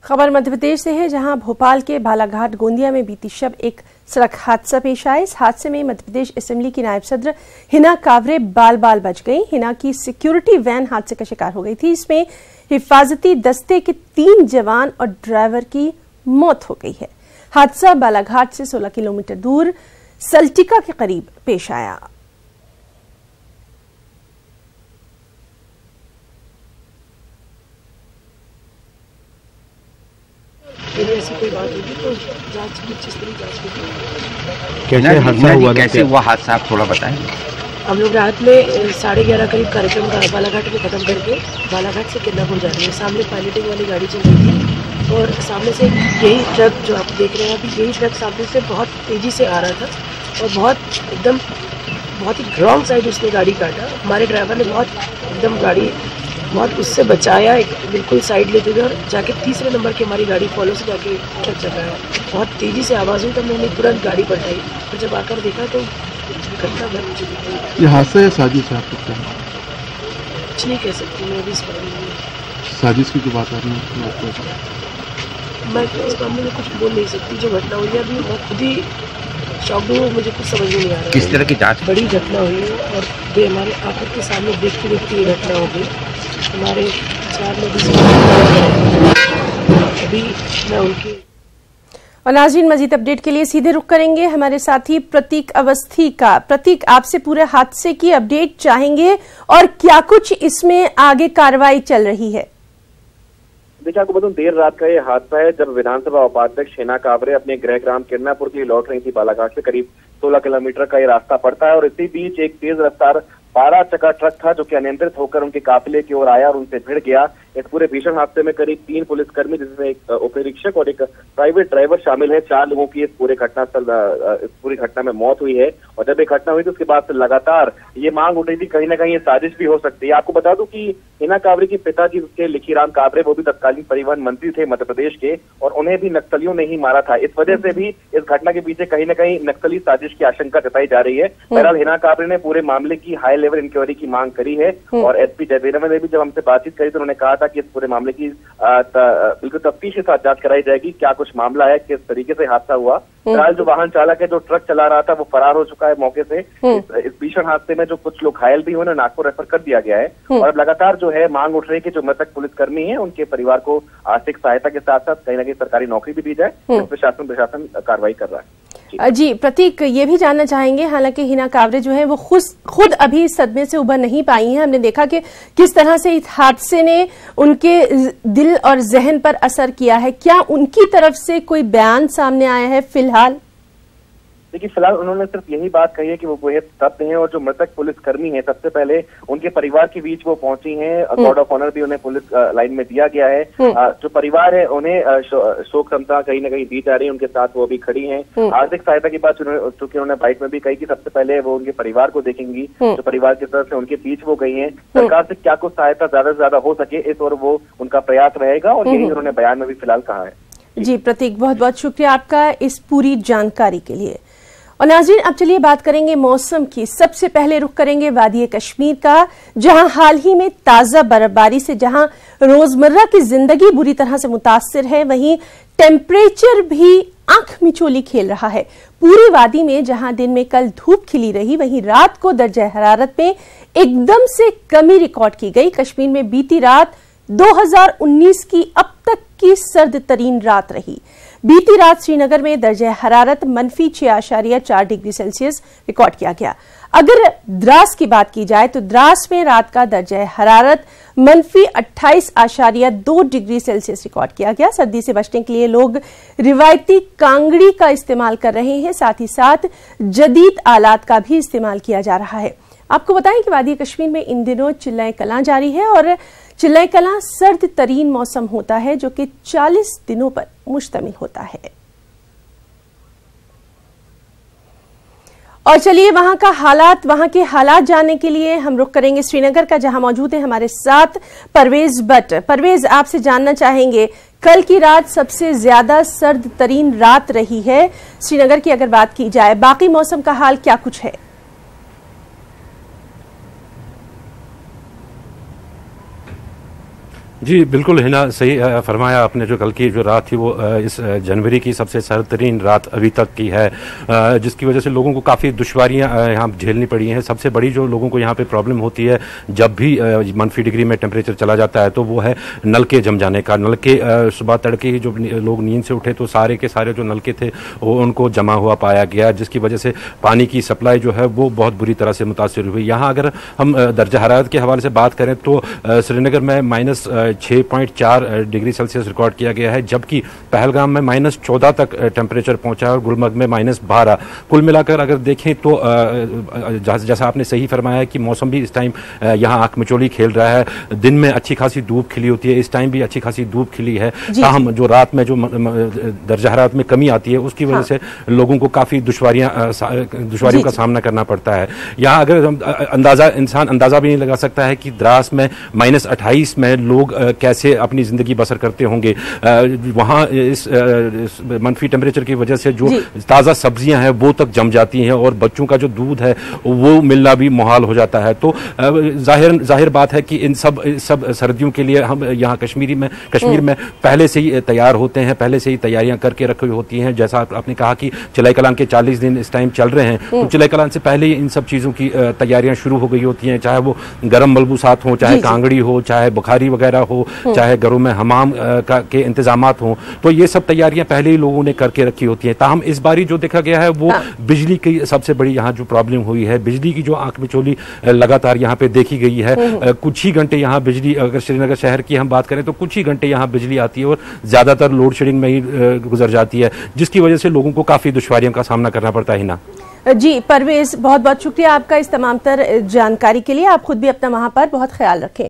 खबर मध्य प्रदेश से है, जहां भोपाल के बालाघाट गोंदिया में बीती शब एक सड़क हादसा पेश आया। इस हादसे में मध्य प्रदेश असेंबली की नायब सदर हिना कावरे बाल बाल बच गई। हिना की सिक्योरिटी वैन हादसे का शिकार हो गई थी। इसमें हिफाजती दस्ते के 3 जवान और ड्राइवर की मौत हो गई है। हादसा बालाघाट से 16 किलोमीटर दूर सल्टिका के करीब पेश आया। ऐसी कोई बात होगी तो जांच की जांच की। कैसे हादसा हुआ? कैसे हुआ हादसा आप थोड़ा बताएं। हम लोग रात में 11:30 करीब कार्यक्रम का बालाघाट में ख़त्म करके बालाघाट से किन्नापुर जा रहे हैं। सामने पायलटिंग वाली गाड़ी चल रही थी और सामने से यही ट्रक जो आप देख रहे हैं अभी, यही ट्रक सामने से बहुत तेज़ी से आ रहा था और बहुत ही रॉन्ग साइड उसने गाड़ी काटा। हमारे ड्राइवर ने एकदम गाड़ी बहुत उससे बचाया, एक बिल्कुल साइड लेते गए और जाके तीसरे नंबर की हमारी गाड़ी फॉलो से जाके ट्रक चलाया। बहुत तेज़ी से आवाज़ हुई तो हमने तुरंत गाड़ी पलटाई और जब आकर देखा तो घटना घट चुकी थी। ये हादसा या साजिश है आप लगता है? कुछ नहीं कह सकती मैं अभी इस बारे में। साजिश की जो बात आ रही है मैं इस मामले में कुछ बोल नहीं सकती। जो घटना हुई है अभी मैं खुद ही शॉक्ड हूँ, मुझे कुछ समझ में नहीं आ रहा। किस तरह की जांच? बड़ी घटना हुई है और ये हमारे आंखों के सामने देखते ये घटना हो गई। हमारे 4 लोग अभी मैं उनकी। और नाज़रीन, मजीद अपडेट के लिए सीधे रुख करेंगे हमारे साथी प्रतीक अवस्थी का। प्रतीक, आपसे पूरे हादसे की अपडेट चाहेंगे और क्या कुछ इसमें आगे कार्रवाई चल रही है? देखिए, आपको बताऊं, देर रात का ये हादसा है जब विधानसभा उपाध्यक्ष हिना कावरे अपने गृह ग्राम किन्नापुर के लिए लौट रही थी। बालाघाट से करीब 16 किलोमीटर का ये रास्ता पड़ता है और इसी बीच एक तेज रफ्तार 12 चक्का ट्रक था जो कि अनियंत्रित होकर उनके काफिले की ओर आया और उनसे भिड़ गया। इस पूरे भीषण हादसे में करीब 3 पुलिसकर्मी, जिसमें एक उपनिरीक्षक और एक प्राइवेट ड्राइवर शामिल है। 4 लोगों की इस पूरी घटना में मौत हुई है। और जब ये घटना हुई तो उसके बाद से लगातार ये मांग उठ रही थी कहीं ना कहीं ये साजिश भी हो सकती है। आपको बता दूं कि हिना कावरे के पिताजी उसके लिखीराम कावरे, वो भी तत्कालीन परिवहन मंत्री थे मध्य प्रदेश के, और उन्हें भी नक्सलियों ने ही मारा था। इस वजह से भी इस घटना के पीछे कहीं ना कहीं नक्सली साजिश की आशंका जताई जा रही है। बहरहाल हिना कावरे ने पूरे मामले की हाई लेवल इंक्वायरी की मांग करी है और एसपी जयवीर ने भी जब हमसे बातचीत करी तो उन्होंने कहा था कि इस पूरे मामले की बिल्कुल तफ्तीश के साथ जांच कराई जाएगी, क्या कुछ मामला है, किस तरीके से हादसा हुआ। फिलहाल जो वाहन चालक है, जो ट्रक चला रहा था, वो फरार हो चुका है मौके से। इस भीषण हादसे में जो कुछ लोग घायल भी हुए, उन्हें नागपुर रेफर कर दिया गया है। और अब लगातार जो है मांग उठ रही है कि जो मृतक पुलिसकर्मी है उनके परिवार को आर्थिक सहायता के साथ साथ कहीं ना कहीं सरकारी नौकरी भी दी जाए। प्रशासन कार्रवाई कर रहा है। जी प्रतीक, ये भी जानना चाहेंगे, हालांकि हिना कावरे जो है वो खुद अभी इस सदमे से उबर नहीं पाई हैं। हमने देखा कि किस तरह से इस हादसे ने उनके दिल और जहन पर असर किया है। क्या उनकी तरफ से कोई बयान सामने आया है फिलहाल? देखिए, फिलहाल उन्होंने सिर्फ यही बात कही है कि वो बेहद स्तब्ध हैं और जो मृतक पुलिसकर्मी हैं, सबसे पहले उनके परिवार के बीच वो पहुंची हैं। गॉर्ड ऑफ ऑनर भी उन्हें पुलिस लाइन में दिया गया है। जो परिवार है उन्हें शोक क्षमता कहीं ना कहीं दी जा रही है, उनके साथ वो अभी खड़ी हैं। आर्थिक सहायता की बात चूंकि उन्होंने बाइट में भी कही कि सबसे पहले वो उनके परिवार को देखेंगी, जो परिवार की तरफ से उनके बीच वो गई है। सरकार से क्या कुछ सहायता ज्यादा से ज्यादा हो सके इस और वो उनका प्रयास रहेगा और यही उन्होंने बयान में भी फिलहाल कहा है। जी प्रतीक, बहुत बहुत शुक्रिया आपका इस पूरी जानकारी के लिए। और नाज़रीन, अब चलिए बात करेंगे मौसम की। सबसे पहले रुख करेंगे वादी कश्मीर का, जहां हाल ही में ताजा बर्फबारी से जहां रोजमर्रा की जिंदगी बुरी तरह से मुतासिर है, वहीं टेम्परेचर भी आंख मिचोली खेल रहा है। पूरी वादी में जहां दिन में कल धूप खिली रही, वहीं रात को दर्जा हरारत में एकदम से कमी रिकॉर्ड की गई। कश्मीर में बीती रात 2019 की अब तक की सर्द तरीन रात रही। बीती रात श्रीनगर में दर्जा हरारत -6.4 डिग्री सेल्सियस रिकॉर्ड किया गया। अगर द्रास की बात की जाए तो द्रास में रात का दर्जा हरारत -28.2 डिग्री सेल्सियस रिकॉर्ड किया गया। सर्दी से बचने के लिए लोग रिवायती कांगड़ी का इस्तेमाल कर रहे हैं, साथ ही साथ जदीद आलात का भी इस्तेमाल किया जा रहा है। आपको बताएं कि वादी कश्मीर में इन दिनों चिल्लाए कलां जारी है और चिल्लाए कलां सर्द तरीन मौसम होता है जो कि 40 दिनों पर मुश्तमिल होता है। और चलिए वहां के हालात जानने के लिए हम रुख करेंगे श्रीनगर का, जहां मौजूद है हमारे साथ परवेज भट्ट। परवेज, आपसे जानना चाहेंगे, कल की रात सबसे ज्यादा सर्द तरीन रात रही है श्रीनगर की अगर बात की जाए, बाकी मौसम का हाल क्या कुछ है? जी बिल्कुल है ना, सही फरमाया आपने। जो कल की जो रात थी वो इस जनवरी की सबसे सर्द तरीन रात अभी तक की है, जिसकी वजह से लोगों को काफ़ी दुश्वारियां यहाँ झेलनी पड़ी हैं। सबसे बड़ी जो लोगों को यहाँ पे प्रॉब्लम होती है जब भी -डिग्री डिग्री में टेम्परेचर चला जाता है, तो वो है नलके जम जाने का। नलके सुबह तड़के ही जो लोग नींद से उठे तो सारे के सारे जो नलके थे वो उनको जमा हुआ पाया गया, जिसकी वजह से पानी की सप्लाई जो है वो बहुत बुरी तरह से मुतासिर हुई। यहाँ अगर हम दर्जा हरारत के हवाले से बात करें तो श्रीनगर में -6.4 डिग्री सेल्सियस रिकॉर्ड किया गया है, जबकि पहलगाम में -14 तक टेम्परेचर पहुंचा और गुलमर्ग में -12। कुल मिलाकर अगर देखें तो जैसा आपने सही फरमाया है कि मौसम भी इस टाइम यहाँ आंख मिचोली खेल रहा है। दिन में अच्छी खासी धूप खिली होती है, इस टाइम भी अच्छी खासी धूप खिली है। ताहम जो रात में जो दर्जा हरारत में कमी आती है उसकी वजह से लोगों को काफी दुश्वारियों का सामना करना पड़ता है। यहाँ अगर इंसान अंदाजा भी नहीं लगा सकता है कि द्रास में -28 में लोग कैसे अपनी जिंदगी बसर करते होंगे। वहां इस मनफी टेम्परेचर की वजह से जो ताज़ा सब्जियां हैं वो तक जम जाती हैं और बच्चों का जो दूध है वो मिलना भी मुहाल हो जाता है। तो जाहिर बात है कि इन सब सर्दियों के लिए हम यहाँ कश्मीर में पहले से ही तैयार होते हैं, पहले से ही तैयारियां करके रखी होती हैं। जैसा आपने कहा कि चिलाई कलान के 40 दिन इस टाइम चल रहे हैं, तो चिलाई कलान से पहले ही इन सब चीज़ों की तैयारियां शुरू हो गई होती हैं, चाहे वो गर्म मलबूसात हो, चाहे कांगड़ी हो, चाहे बुखारी वगैरह हो, चाहे घरों में हमाम के इंतजामात हों। तो ये सब तैयारियां पहले ही लोगों ने करके रखी होती हैं। ताहम इस बारी जो देखा गया है वो बिजली की सबसे बड़ी यहाँ जो प्रॉब्लम हुई है, बिजली की जो आंख मिचोली लगातार यहाँ पे देखी गई है। कुछ ही घंटे यहाँ बिजली, अगर श्रीनगर शहर की हम बात करें तो कुछ ही घंटे यहाँ बिजली आती है और ज्यादातर लोड शेडिंग में ही गुजर जाती है, जिसकी वजह से लोगों को काफी दुश्वारियों का सामना करना पड़ता है ना। जी परवेज, बहुत बहुत शुक्रिया आपका इस तमाम तर जानकारी के लिए। आप खुद भी अपना वहां पर बहुत ख्याल रखें।